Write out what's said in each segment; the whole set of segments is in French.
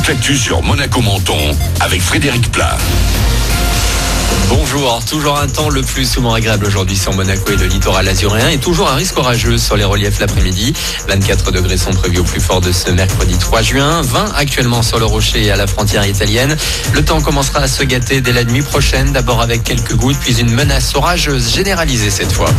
toute l'actu sur Monaco Menton avec Frédéric Plat. Bonjour, toujours un temps le plus souvent agréable aujourd'hui sur Monaco et le littoral azuréen et toujours un risque orageux sur les reliefs l'après-midi. 24 degrés sont prévus au plus fort de ce mercredi 3 juin, 20 actuellement sur le Rocher et à la frontière italienne. Le temps commencera à se gâter dès la nuit prochaine, d'abord avec quelques gouttes, puis une menace orageuse généralisée cette fois.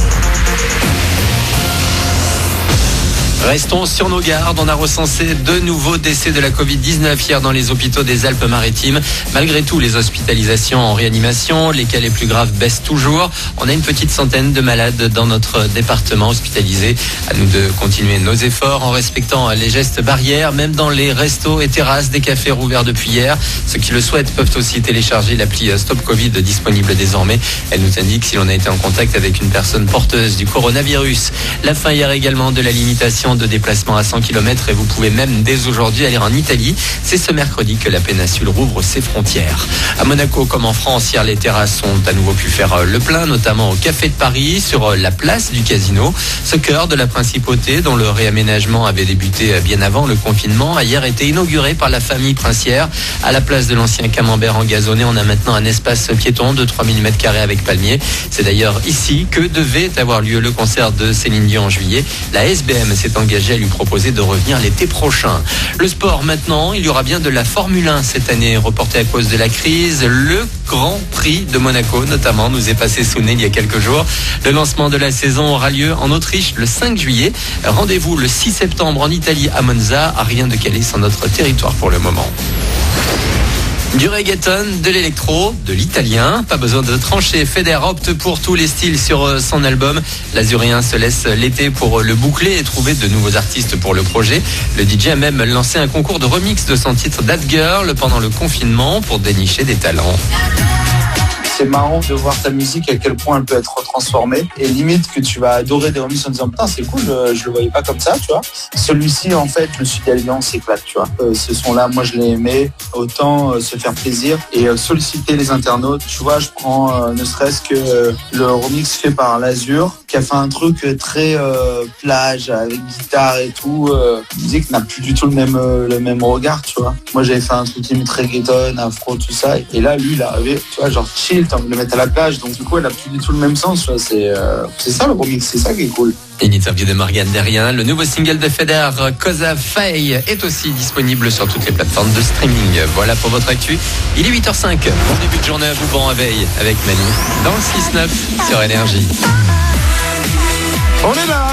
Restons sur nos gardes. On a recensé 2 nouveaux décès de la Covid-19 hier dans les hôpitaux des Alpes-Maritimes. Malgré tout, les hospitalisations en réanimation, les cas les plus graves baissent toujours. On a une petite centaine de malades dans notre département hospitalisés. À nous de continuer nos efforts en respectant les gestes barrières, même dans les restos et terrasses des cafés rouverts depuis hier. Ceux qui le souhaitent peuvent aussi télécharger l'appli Stop Covid disponible désormais. Elle nous indique si l'on a été en contact avec une personne porteuse du coronavirus. La fin hier également de la limitation de déplacement à 100 km et vous pouvez même dès aujourd'hui aller en Italie. C'est ce mercredi que la péninsule rouvre ses frontières. À Monaco comme en France, hier les terrasses ont à nouveau pu faire le plein, notamment au Café de Paris, sur la place du Casino. Ce cœur de la principauté, dont le réaménagement avait débuté bien avant le confinement, a hier été inauguré par la famille princière. À la place de l'ancien camembert engazonné, on a maintenant un espace piéton de 3000 m² avec palmiers. C'est d'ailleurs ici que devait avoir lieu le concert de Céline Dion en juillet. La SBM s'est engagé à lui proposer de revenir l'été prochain. Le sport maintenant, il y aura bien de la Formule 1 cette année, reportée à cause de la crise. Le Grand Prix de Monaco, notamment, nous est passé sous le nez il y a quelques jours. Le lancement de la saison aura lieu en Autriche le 5 juillet. Rendez-vous le 6 septembre en Italie à Monza. Rien de calé sur notre territoire pour le moment. Du reggaeton, de l'électro, de l'italien, pas besoin de trancher. Feder opte pour tous les styles sur son album. L'Azuréen se laisse l'été pour le boucler et trouver de nouveaux artistes pour le projet. Le DJ a même lancé un concours de remix de son titre That Girl pendant le confinement pour dénicher des talents. C'est marrant de voir ta musique, à quel point elle peut être transformée. Et limite que tu vas adorer des remixes en disant putain c'est cool, je le voyais pas comme ça, tu vois. Celui-ci en fait, je me suis dit allez on s'éclate, tu vois. Ce son-là, moi je l'ai aimé, autant se faire plaisir et solliciter les internautes. Tu vois, je prends ne serait-ce que le remix fait par l'Azur, qui a fait un truc très plage avec guitare et tout. Musique n'a plus du tout le même regard, tu vois. Moi j'avais fait un truc limite reggaeton, afro, tout ça. Et là lui il est arrivé, tu vois, genre chill, t'as envie de le mettre à la plage, donc du coup elle a plus du tout le même sens, tu vois. C'est ça le remix, c'est ça qui est cool. Une interview de Morgane Derrien. Le nouveau single de Feder, Cosa Fai, est aussi disponible sur toutes les plateformes de streaming. Voilà pour votre actu. Il est 8h05. Bon début de journée à vous, bon réveil avec Manu dans le 6-9 sur Énergie. On est là.